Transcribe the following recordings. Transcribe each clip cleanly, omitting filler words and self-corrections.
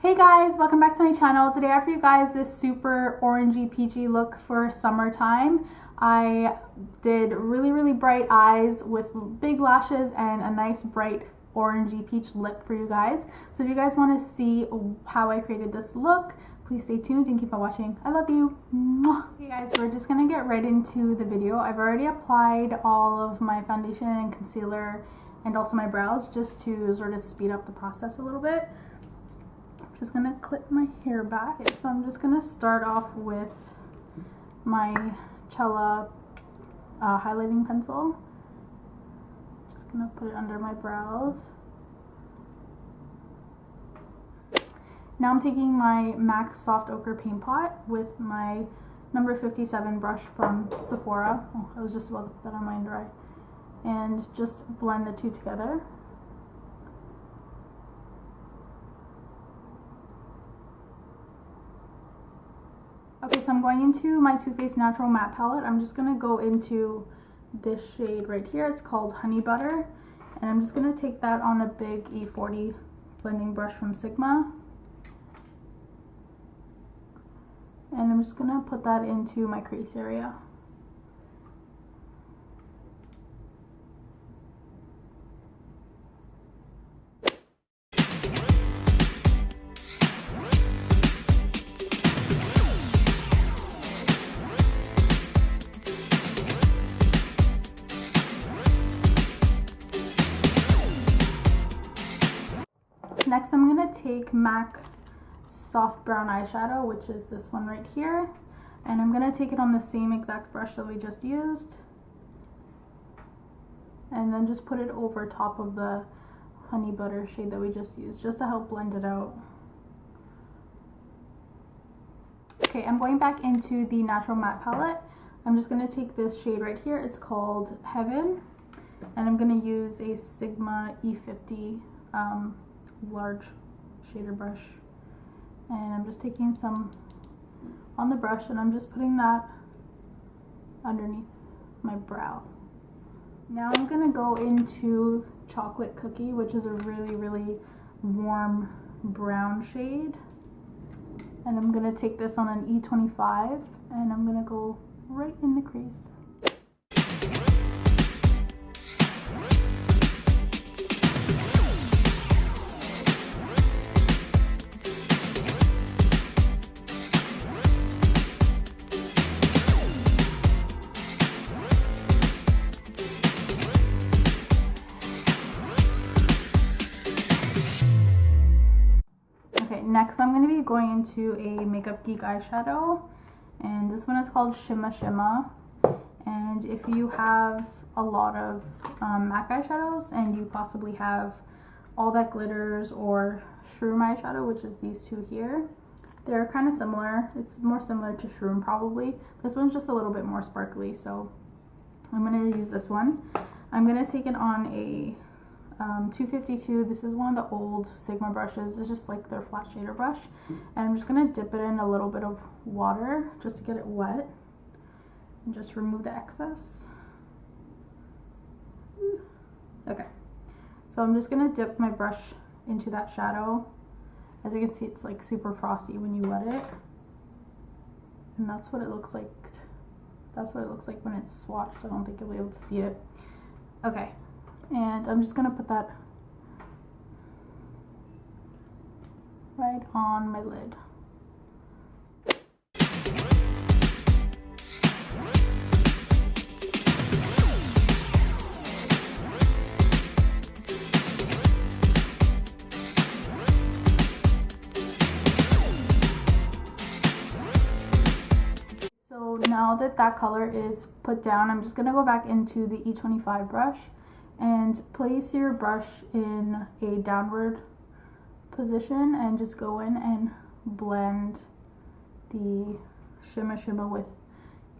Hey guys, welcome back to my channel. Today I have for you guys this super orangey peachy look for summertime. I did really bright eyes with big lashes and a nice bright orangey peach lip for you guys. So if you guys want to see how I created this look, please stay tuned and keep on watching. I love you. Mwah. Okay guys, we're just gonna get right into the video. I've already applied all of my foundation and concealer and also my brows just to sort of speed up the process a little bit. Just gonna clip my hair back. So I'm just gonna start off with my Cella highlighting pencil. Just gonna put it under my brows. Now I'm taking my MAC Soft Ochre Paint Pot with my number 57 brush from Sephora. Oh, I was just about to put that on my under eye. And just blend the two together. Okay, so I'm going into my Too Faced Natural Matte Palette. I'm just going to go into this shade right here. It's called Honey Butter. And I'm just going to take that on a big E40 blending brush from Sigma. And I'm just going to put that into my crease area. Next, I'm going to take MAC Soft Brown Eyeshadow, which is this one right here, and I'm going to take it on the same exact brush that we just used, and then just put it over top of the Honey Butter shade that we just used, just to help blend it out. Okay, I'm going back into the Natural Matte Palette. I'm just going to take this shade right here. It's called Heaven, and I'm going to use a Sigma E50 large shader brush, and I'm just taking some on the brush and I'm just putting that underneath my brow. Now I'm gonna go into Chocolate Cookie, which is a really warm brown shade, and I'm gonna take this on an E25 and I'm gonna go right in the crease. Next, I'm going to be going into a Makeup Geek eyeshadow, and this one is called Shimma Shimma. And if you have a lot of MAC eyeshadows and you possibly have All That Glitters or Shroom eyeshadow, which is these two here, they're kind of similar. It's more similar to Shroom probably. This one's just a little bit more sparkly, so I'm going to use this one. I'm going to take it on a 252. This is one of the old Sigma brushes. It's just like their flat shader brush, and I'm just gonna dip it in a little bit of water just to get it wet and just remove the excess. Okay, so I'm just gonna dip my brush into that shadow. As you can see, it's like super frosty when you wet it, and that's what it looks like. That's what it looks like when it's swatched. I don't think you'll be able to see it. Okay. And I'm just going to put that right on my lid. So now that that color is put down, I'm just going to go back into the E25 brush and place your brush in a downward position and just go in and blend the Shimma Shimma with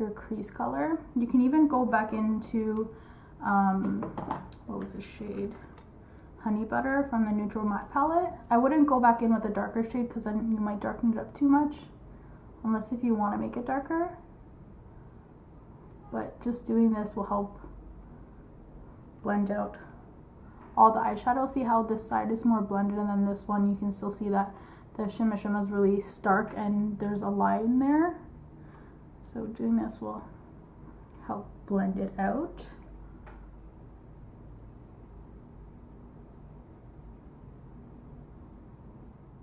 your crease color. You can even go back into what was this shade? Honey Butter from the Neutral Matte Palette. I wouldn't go back in with a darker shade because then you might darken it up too much, unless if you want to make it darker. But just doing this will help blend out all the eyeshadow. See how this side is more blended, and then this one you can still see that the Shimma Shimma is really stark and there's a line there. So doing this will help blend it out.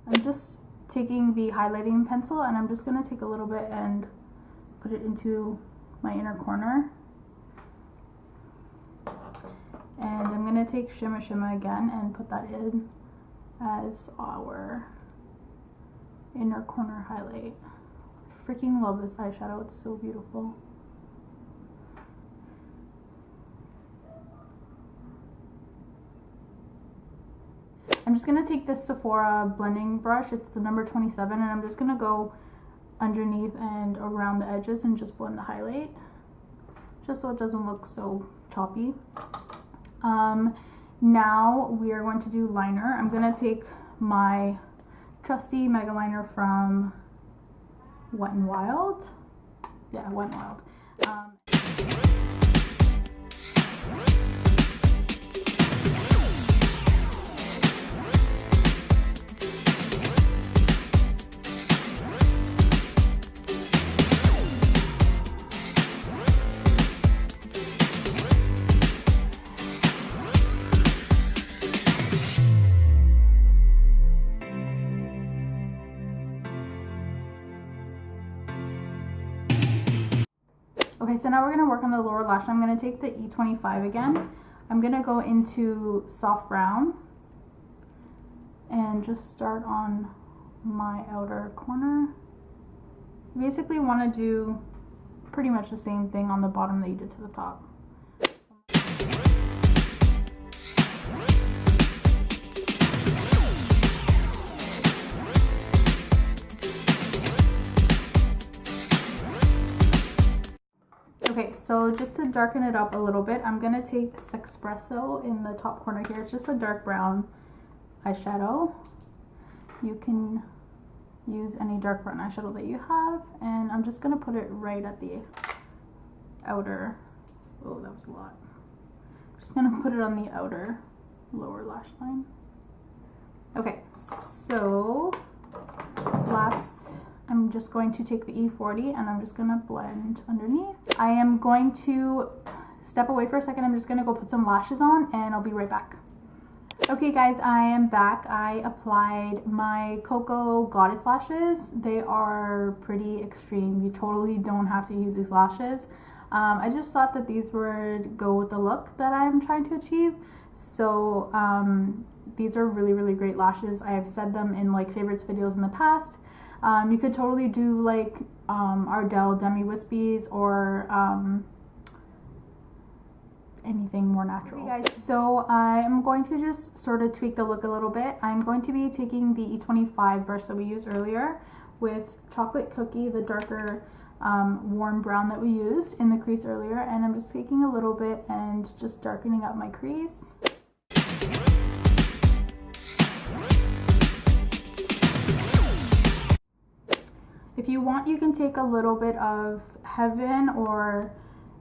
I'm just taking the highlighting pencil and I'm just going to take a little bit and put it into my inner corner. And I'm going to take Shimma Shimma again and put that in as our inner corner highlight. I freaking love this eyeshadow, it's so beautiful. I'm just going to take this Sephora blending brush, it's the number 27, and I'm just going to go underneath and around the edges and just blend the highlight, just so it doesn't look so choppy. Now we are going to do liner. I'm going to take my trusty Mega Liner from Wet n Wild. Yeah, Wet n Wild. Okay, so now we're going to work on the lower lash. I'm going to take the E25 again. I'm going to go into soft brown and just start on my outer corner. You basically want to do pretty much the same thing on the bottom that you did to the top. Okay, so just to darken it up a little bit, I'm going to take Sexpresso in the top corner here. It's just a dark brown eyeshadow. You can use any dark brown eyeshadow that you have, and I'm just going to put it right at the outer, oh that was a lot. I'm just going to put it on the outer lower lash line. Okay, so last, I'm just going to take the E40 and I'm just going to blend underneath. I am going to step away for a second. I'm just going to go put some lashes on and I'll be right back. Okay guys, I am back. I applied my Cocoa Goddess lashes. They are pretty extreme. You totally don't have to use these lashes. I just thought that these would go with the look that I'm trying to achieve. So these are really, really great lashes. I have said them in like favorites videos in the past. You could totally do like Ardell Demi Wispies or anything more natural. Okay guys, so I'm going to just sort of tweak the look a little bit. I'm going to be taking the E25 brush that we used earlier with Chocolate Cookie, the darker warm brown that we used in the crease earlier, and I'm just taking a little bit and just darkening up my crease. If you want, you can take a little bit of Heaven or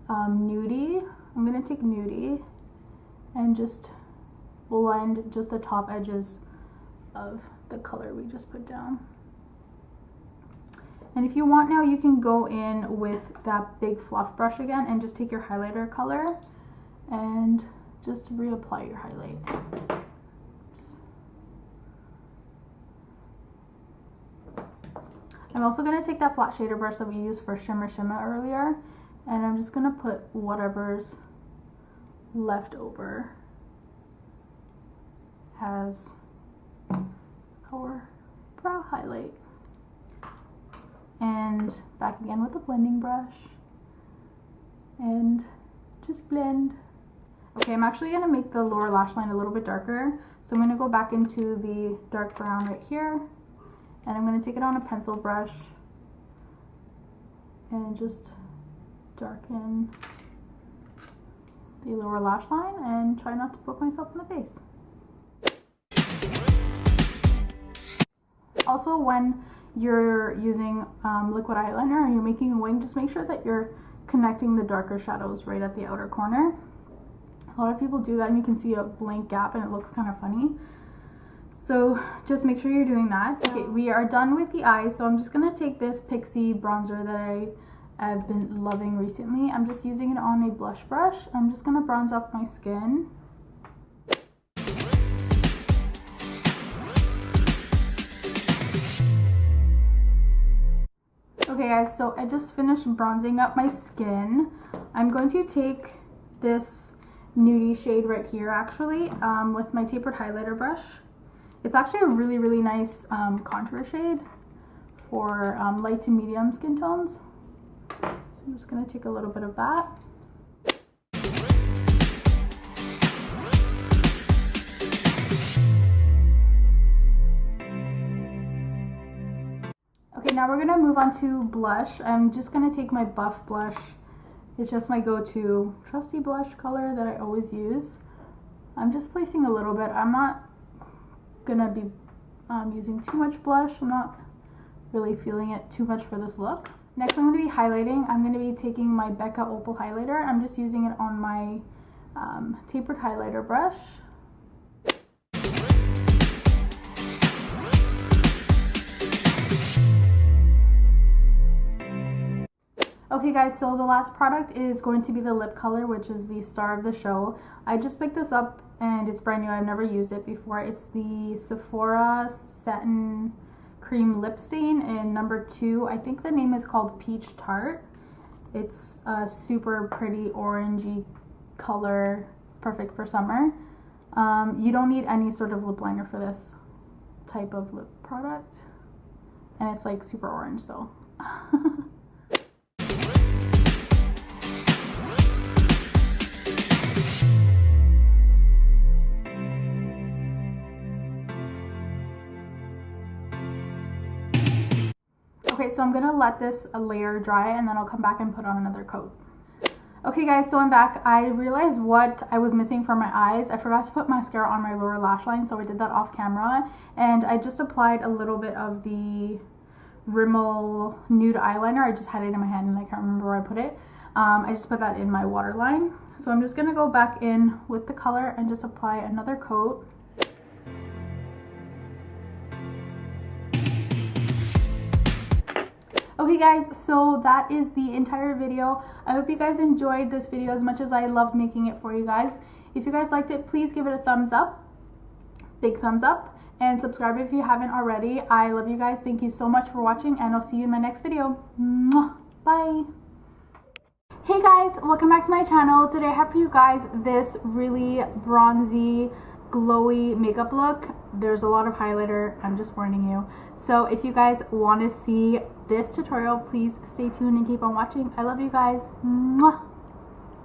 Nudie. I'm going to take Nudie and just blend just the top edges of the color we just put down. And if you want now, you can go in with that big fluff brush again and just take your highlighter color and just reapply your highlight. I'm also going to take that flat shader brush that we used for Shimma Shimma earlier, and I'm just going to put whatever's left over as our brow highlight. And back again with the blending brush and just blend. Okay, I'm actually going to make the lower lash line a little bit darker, so I'm going to go back into the dark brown right here. And I'm going to take it on a pencil brush and just darken the lower lash line and try not to poke myself in the face. Also, when you're using liquid eyeliner and you're making a wing, just make sure that you're connecting the darker shadows right at the outer corner. A lot of people do that and you can see a blank gap and it looks kind of funny. So just make sure you're doing that. Okay, we are done with the eyes, so I'm just gonna take this Pixie bronzer that I've been loving recently. I'm just using it on a blush brush. I'm just gonna bronze up my skin. Okay guys, so I just finished bronzing up my skin. I'm going to take this nudie shade right here actually with my tapered highlighter brush. It's actually a really nice contour shade for light to medium skin tones. So I'm just going to take a little bit of that. Okay, now we're going to move on to blush. I'm just going to take my Buff blush. It's just my go-to trusty blush color that I always use. I'm just placing a little bit. I'm not gonna be using too much blush. I'm not really feeling it too much for this look. Next I'm going to be highlighting. I'm going to be taking my Becca Opal highlighter. I'm just using it on my tapered highlighter brush. Okay guys, so the last product is going to be the lip color, which is the star of the show. I just picked this up and it's brand new. I've never used it before. It's the Sephora Satin Cream Lip Stain in number 2. I think the name is called Peach Tart. It's a super pretty orangey color, perfect for summer. You don't need any sort of lip liner for this type of lip product. And it's like super orange, so... Okay, so I'm gonna let this layer dry and then I'll come back and put on another coat. Okay guys, so I'm back. I realized what I was missing for my eyes. I forgot to put mascara on my lower lash line, so I did that off camera. And I just applied a little bit of the Rimmel nude eyeliner. I just had it in my hand and I can't remember where I put it. I just put that in my waterline. So I'm just gonna go back in with the color and just apply another coat. Okay guys, so that is the entire video. I hope you guys enjoyed this video as much as I loved making it for you guys. If you guys liked it, please give it a thumbs up, big thumbs up, and subscribe if you haven't already. I love you guys. Thank you so much for watching, and I'll see you in my next video. Mwah. Bye. Hey guys, welcome back to my channel. Today I have for you guys this really bronzy, glowy makeup look. There's a lot of highlighter, I'm just warning you. So if you guys want to see this tutorial, please stay tuned and keep on watching. I love you guys. Mwah.